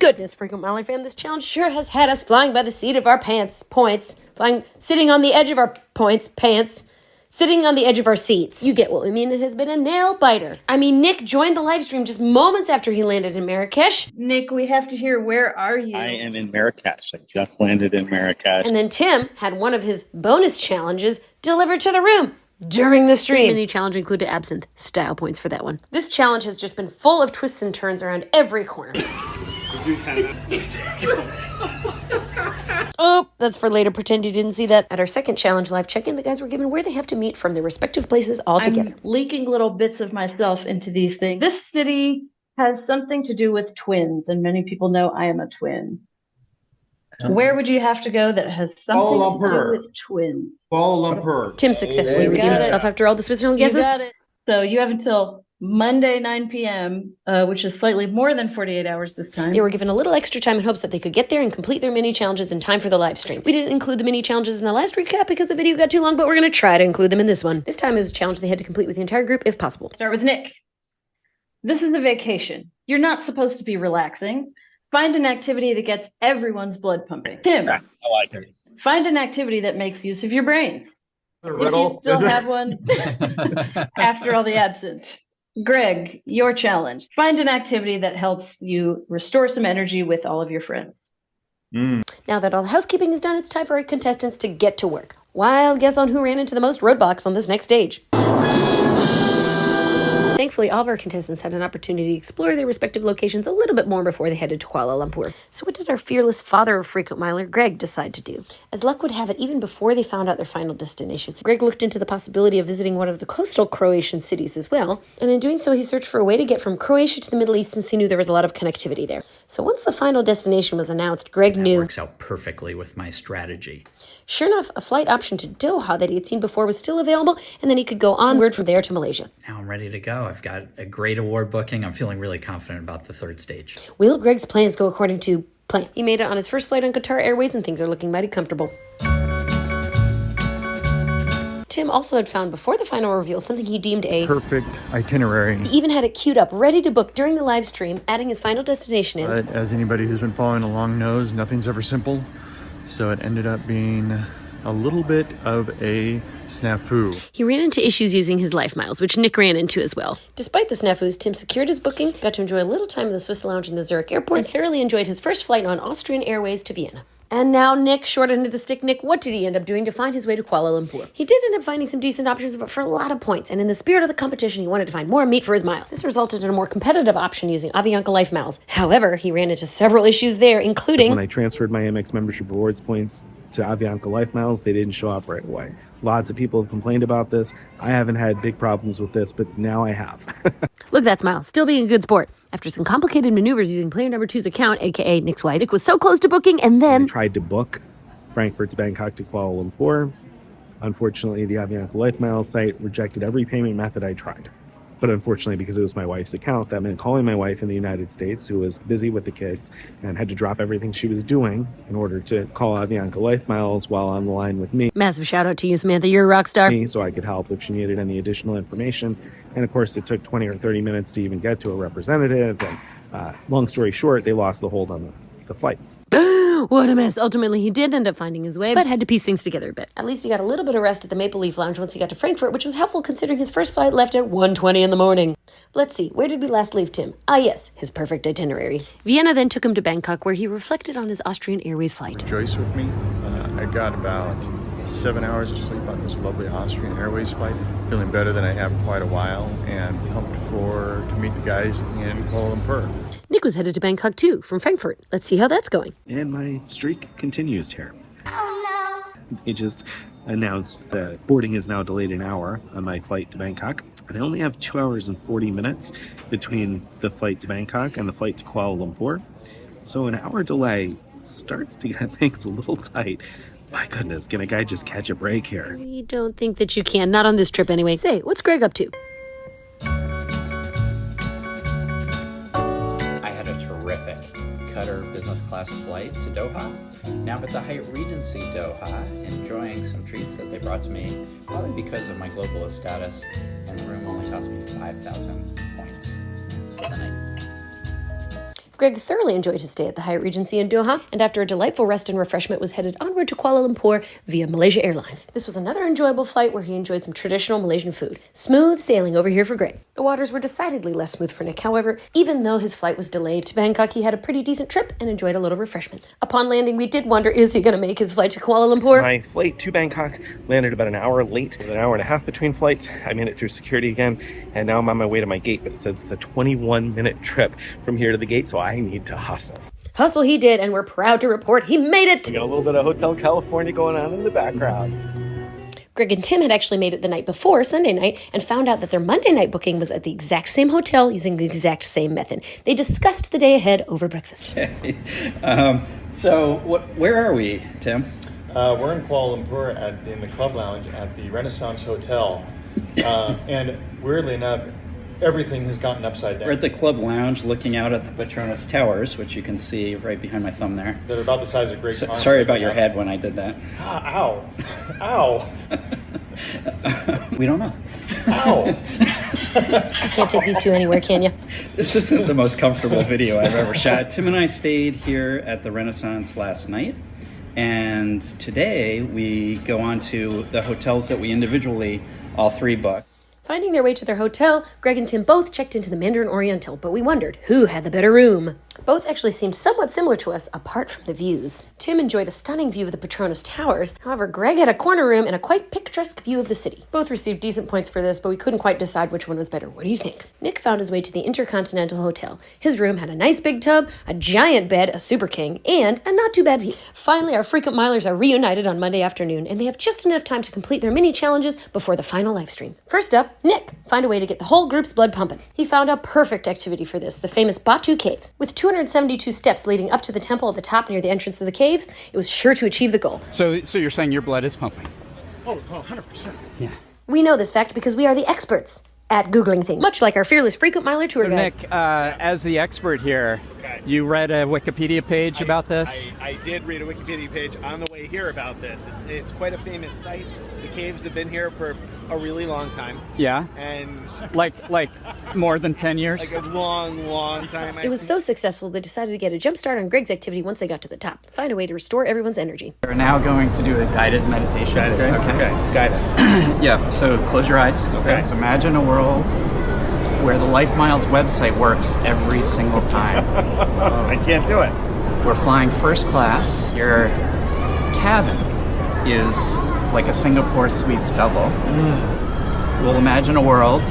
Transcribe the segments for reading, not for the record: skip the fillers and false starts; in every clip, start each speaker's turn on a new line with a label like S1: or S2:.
S1: goodness, frequent Miler fam, this challenge sure has had us flying by the seat of our pants, sitting on the edge of our pants, sitting on the edge of our seats. You get what we mean. It has been a nail biter. I mean, Nick joined the live stream just moments after he landed in Marrakesh.
S2: Nick, we have to hear, where are you?
S3: I am in Marrakesh. I just landed in Marrakesh.
S1: And then Tim had one of his bonus challenges delivered to the room during the stream. His mini challenge included absinthe. Style points for that one. This challenge has just been full of twists and turns around every corner. Oh, that's for later. Pretend you didn't see that. At our second challenge live check-in, the guys were given where they have to meet from their respective places all together.
S2: I'm leaking little bits of myself into these things. This city has something to do with twins, and many people know I am a twin. Where would you have to go that has something to do with twins?
S4: Kuala Lumpur.
S1: Tim successfully redeemed himself after all the Switzerland guesses.
S2: You got it. So you have until Monday, 9 p.m., which is slightly more than 48 hours this time.
S1: They were given a little extra time in hopes that they could get there and complete their mini challenges in time for the live stream. We didn't include the mini challenges in the last recap because the video got too long, but we're going to try to include them in this one. This time it was a challenge they had to complete with the entire group if possible.
S2: Start with Nick. This is a vacation. You're not supposed to be relaxing. Find an activity that gets everyone's blood pumping. Tim,
S3: I like it.
S2: find an activity that makes use of your brains.
S4: A
S2: If
S4: riddle.
S2: you still have one after all the absent. Greg, your challenge. Find an activity that helps you restore some energy with all of your friends.
S1: Now that all the housekeeping is done, it's time for our contestants to get to work. Wild guess on who ran into the most roadblocks on this next stage. Thankfully, all of our contestants had an opportunity to explore their respective locations a little bit more before they headed to Kuala Lumpur. So what did our fearless father of frequent miler, Greg, decide to do? As luck would have it, even before they found out their final destination, Greg looked into the possibility of visiting one of the coastal Croatian cities as well, and in doing so, he searched for a way to get from Croatia to the Middle East since he knew there was a lot of connectivity there. So once the final destination was announced, Greg knew...
S5: That works out perfectly with my strategy.
S1: Sure enough, a flight option to Doha that he had seen before was still available, and then he could go onward from there to Malaysia.
S5: Now I'm ready to go. I've got a great award booking. I'm feeling really confident about the third stage.
S1: Will Greg's plans go according to plan? He made it on his first flight on Qatar Airways, and things are looking mighty comfortable. Tim also had found before the final reveal something he deemed a
S4: Perfect itinerary.
S1: He even had it queued up, ready to book during the live stream, adding his final destination in.
S4: But as anybody who's been following along knows, nothing's ever simple. So it ended up being a little bit of a snafu.
S1: He ran into issues using his life miles, which Nick ran into as well. Despite the snafus, Tim secured his booking, got to enjoy a little time in the Swiss lounge in the Zurich airport, and thoroughly enjoyed his first flight on Austrian Airways to Vienna. And now Nick, short end of the stick. Nick, what did he end up doing to find his way to Kuala Lumpur? He did end up finding some decent options, but for a lot of points. And in the spirit of the competition, he wanted to find more meat for his miles. This resulted in a more competitive option using Avianca Life Miles. However, he ran into several issues there, including...
S6: When I transferred my Amex membership rewards points to Avianca Life Miles, they didn't show up right away. Lots of people have complained about this. I haven't had big problems with this, but now I have.
S1: Look, that's Miles, still being a good sport. After some complicated maneuvers using player number 2's account, aka Nick's wife, Nick was so close to booking, and then...
S6: I tried to book Frankfurt to Bangkok to Kuala Lumpur. Unfortunately, the Avianca Life Miles site rejected every payment method I tried. But unfortunately, because it was my wife's account, that meant calling my wife in the United States, who was busy with the kids and had to drop everything she was doing in order to call Avianca Life Miles while on the line with me.
S1: Massive shout out to you, Samantha. You're a rock star.
S6: So I could help if she needed any additional information. And of course, it took 20 or 30 minutes to even get to a representative. And long story short, they lost the hold on the flights.
S1: What a mess. Ultimately, he did end up finding his way, but had to piece things together a bit. At least he got a little bit of rest at the Maple Leaf Lounge once he got to Frankfurt, which was helpful considering his first flight left at 1:20 in the morning. Let's see, where did we last leave Tim? Ah, yes, his perfect itinerary. Vienna then took him to Bangkok, where he reflected on his Austrian Airways flight.
S4: Joyce with me. I got about 7 hours of sleep on this lovely Austrian Airways flight. Feeling better than I have in quite a while, and pumped to meet the guys in Kuala Lumpur.
S1: Nick was headed to Bangkok too, from Frankfurt. Let's see how that's going.
S6: And my streak continues here. Oh no! They just announced that boarding is now delayed an hour on my flight to Bangkok. And I only have 2 hours and 40 minutes between the flight to Bangkok and the flight to Kuala Lumpur. So an hour delay starts to get things a little tight. My goodness, can a guy just catch a break here?
S1: We don't think that you can, not on this trip anyway. Say, what's Greg up to?
S5: I had a terrific Qatar business class flight to Doha. Now I'm at the Hyatt Regency Doha, enjoying some treats that they brought to me, probably because of my globalist status, and the room only cost me 5,000 points for the night.
S1: Greg thoroughly enjoyed his stay at the Hyatt Regency in Doha, and after a delightful rest and refreshment was headed onward to Kuala Lumpur via Malaysia Airlines. This was another enjoyable flight where he enjoyed some traditional Malaysian food. Smooth sailing over here for Greg. The waters were decidedly less smooth for Nick, however. Even though his flight was delayed to Bangkok, he had a pretty decent trip and enjoyed a little refreshment. Upon landing, we did wonder, is he going to make his flight to Kuala Lumpur?
S6: My flight to Bangkok landed about an hour late, with an hour and a half between flights. I made it through security again, and now I'm on my way to my gate, but it says it's a 21-minute trip from here to the gate, so I need to hustle.
S1: Hustle he did, and we're proud to report he made it!
S6: We got a little bit of Hotel California going on in the background.
S1: Greg and Tim had actually made it the night before, Sunday night, and found out that their Monday night booking was at the exact same hotel using the exact same method. They discussed the day ahead over breakfast.
S5: So where are we, Tim?
S4: We're in Kuala Lumpur in the club lounge at the Renaissance Hotel. And weirdly enough, everything has gotten upside down.
S5: We're at the club lounge looking out at the Petronas Towers, which you can see right behind my thumb there.
S4: They're about the size of great arms.
S5: Sorry about your head when I did that.
S4: Ow. Ow.
S5: We don't know.
S4: Ow.
S1: You can't take these two anywhere, can you?
S5: This isn't the most comfortable video I've ever shot. Tim and I stayed here at the Renaissance last night, and today we go on to the hotels that we individually all three booked.
S1: Finding their way to their hotel, Greg and Tim both checked into the Mandarin Oriental, but we wondered who had the better room. Both actually seemed somewhat similar to us, apart from the views. Tim enjoyed a stunning view of the Petronas Towers. However, Greg had a corner room and a quite picturesque view of the city. Both received decent points for this, but we couldn't quite decide which one was better. What do you think? Nick found his way to the Intercontinental Hotel. His room had a nice big tub, a giant bed, a Super King, and a not too bad view. Finally, our frequent milers are reunited on Monday afternoon, and they have just enough time to complete their mini challenges before the final live stream. First up, Nick. Find a way to get the whole group's blood pumping. He found a perfect activity for this, the famous Batu Caves. With 272 steps leading up to the temple at the top near the entrance of the caves, it was sure to achieve the goal.
S7: So you're saying your blood is pumping?
S4: Oh, 100%.
S7: Yeah.
S1: We know this fact because we are the experts at Googling things, much like our fearless frequent miler tour guide.
S7: Nick, as the expert here, you read a Wikipedia page about this?
S8: I did read a Wikipedia page on the way here about this. It's quite a famous site. The caves have been here for a really long time.
S7: Yeah?
S8: And
S7: like more than 10 years?
S8: like a long time.
S1: It was so successful they decided to get a jump start on Greg's activity once they got to the top. Find a way to restore everyone's energy.
S5: We're now going to do a guided meditation.
S8: Okay. Guide us.
S5: Yeah, so close your eyes.
S8: Okay.
S5: So imagine a world where the Life Miles website works every single time.
S8: I can't do it.
S5: We're flying first class. Your cabin is like a Singapore Suites double. We'll imagine a world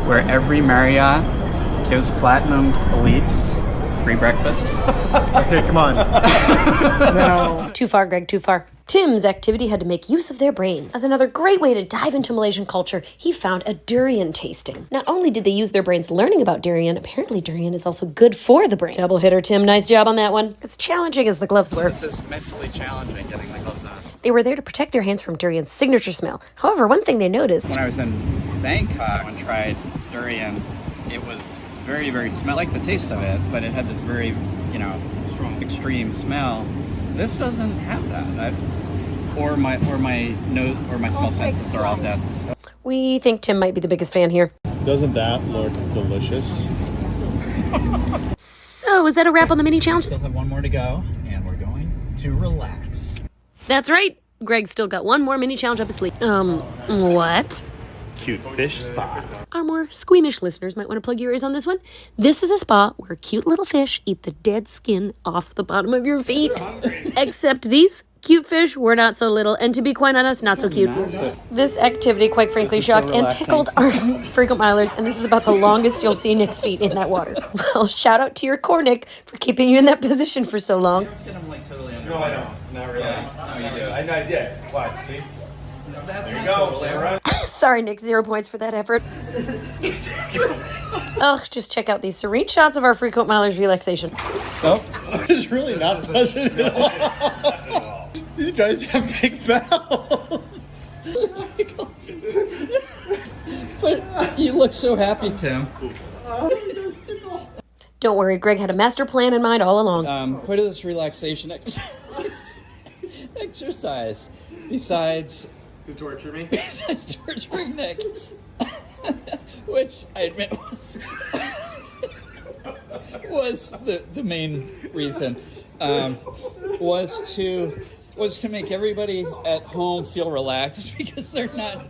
S5: where every Marriott gives platinum elites free breakfast.
S4: Okay, come on. No.
S1: Too far, Greg, too far. Tim's activity had to make use of their brains. As another great way to dive into Malaysian culture, he found a durian tasting. Not only did they use their brains learning about durian, apparently durian is also good for the brain. Double hitter, Tim. Nice job on that one. As challenging as the gloves were.
S5: This is mentally challenging, getting the gloves on.
S1: They were there to protect their hands from durian's signature smell. However, one thing they noticed...
S5: When I was in Bangkok and tried durian, it was very, very smell. I like the taste of it, but it had this very, strong, extreme smell. This doesn't have that. Or my nose or my smell senses are all dead.
S1: We think Tim might be the biggest fan here.
S4: Doesn't that look delicious?
S1: So, is that a wrap on the mini challenges?
S5: Still have one more to go, and we're going to relax.
S1: That's right. Greg's still got one more mini challenge up his sleeve. What?
S3: Cute fish spa.
S1: Our more squeamish listeners might want to plug your ears on this one. This is a spa where cute little fish eat the dead skin off the bottom of your feet. Except these cute fish were not so little, and to be quite honest, not so cute. This activity, quite frankly, shocked and tickled our frequent milers, and this is about the longest you'll see Nick's feet in that water. Well, shout out to your core, Nick, for keeping you in that position for so long.
S4: No, I don't. Not really. No, you do. I did. Watch, see?
S5: That's
S4: There you go.
S1: Sorry, Nick, 0 points for that effort. Ugh, just check out these serene shots of our frequent milers' relaxation.
S4: It's really not pleasant at all. These guys have big mouths.
S5: But you look so happy, Tim.
S1: Don't worry, Greg had a master plan in mind all along.
S5: Part of this relaxation exercise, besides
S8: To torture me?
S5: besides torturing Nick, which I admit was was the main reason. Was to make everybody at home feel relaxed because they're not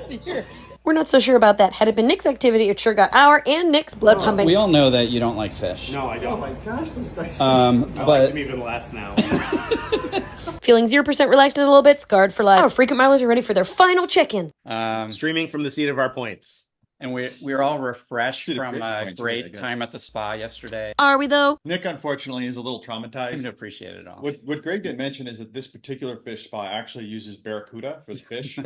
S5: here.
S1: We're not so sure about that. Had it been Nick's activity, it sure got our and Nick's blood pumping.
S5: We all know that you don't like fish.
S3: No, I don't.
S8: Oh my gosh, that's
S3: I
S5: but
S3: like them even less now.
S1: Feeling 0% relaxed in a little bit, scarred for life. Our frequent milers are ready for their final check-in.
S3: Streaming from the seat of our points.
S5: And we're all refreshed from a great time at the spa yesterday.
S1: Are we, though?
S4: Nick, unfortunately, is a little
S5: I
S4: traumatized.
S5: didn't appreciate it all.
S4: What Greg didn't mention is that this particular fish spa actually uses barracuda for the fish.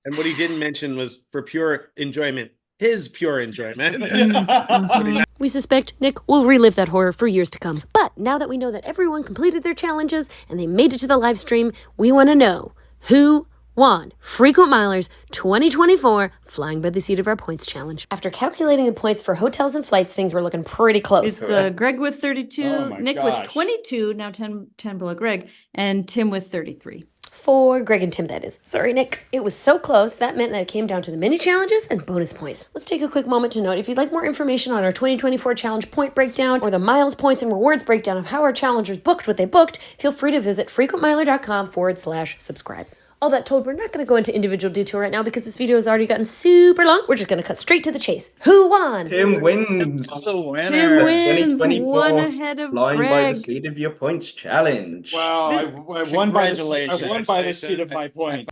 S3: And what he didn't mention was for pure enjoyment, his pure enjoyment.
S1: We suspect Nick will relive that horror for years to come. But now that we know that everyone completed their challenges and they made it to the live stream, we want to know who won Frequent Milers 2024 Flying by the Seat of Our Points Challenge. After calculating the points for hotels and flights, things were looking pretty close.
S2: It's Greg with 32,
S4: Oh
S2: Nick
S4: gosh.
S2: with 22, now 10 below Greg, and Tim with 33.
S1: For Greg and Tim, that is. Sorry, Nick. It was so close, that meant that it came down to the mini challenges and bonus points. Let's take a quick moment to note, if you'd like more information on our 2024 challenge point breakdown or the miles, points, and rewards breakdown of how our challengers booked what they booked, feel free to visit frequentmiler.com/subscribe. All that told, we're not going to go into individual detail right now because this video has already gotten super long. We're just going to cut straight to the chase. Who won?
S9: Tim wins.
S5: The winner.
S2: Tim wins,
S9: 2024
S2: one ahead of
S9: Flying by
S2: Greg.
S9: the Seat of Your Points challenge.
S4: Well, I won by the seat of my point.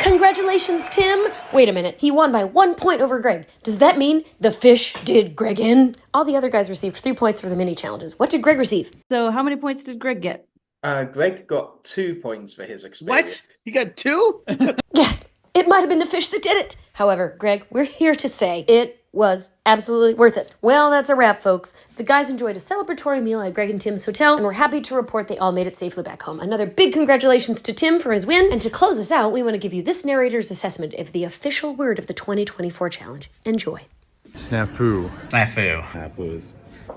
S1: Congratulations, Tim. Wait a minute. He won by 1 point over Greg. Does that mean the fish did Greg in? All the other guys received 3 points for the mini challenges. What did Greg receive?
S2: So how many points did Greg get?
S9: Greg got 2 points for his experience.
S3: What? You got 2?
S1: Yes, it might have been the fish that did it. However, Greg, we're here to say it was absolutely worth it. Well, that's a wrap, folks. The guys enjoyed a celebratory meal at Greg and Tim's hotel, and we're happy to report they all made it safely back home. Another big congratulations to Tim for his win, and to close us out, we want to give you this narrator's assessment of the official word of the 2024 challenge. Enjoy.
S4: Snafu.
S5: Snafu.
S3: That was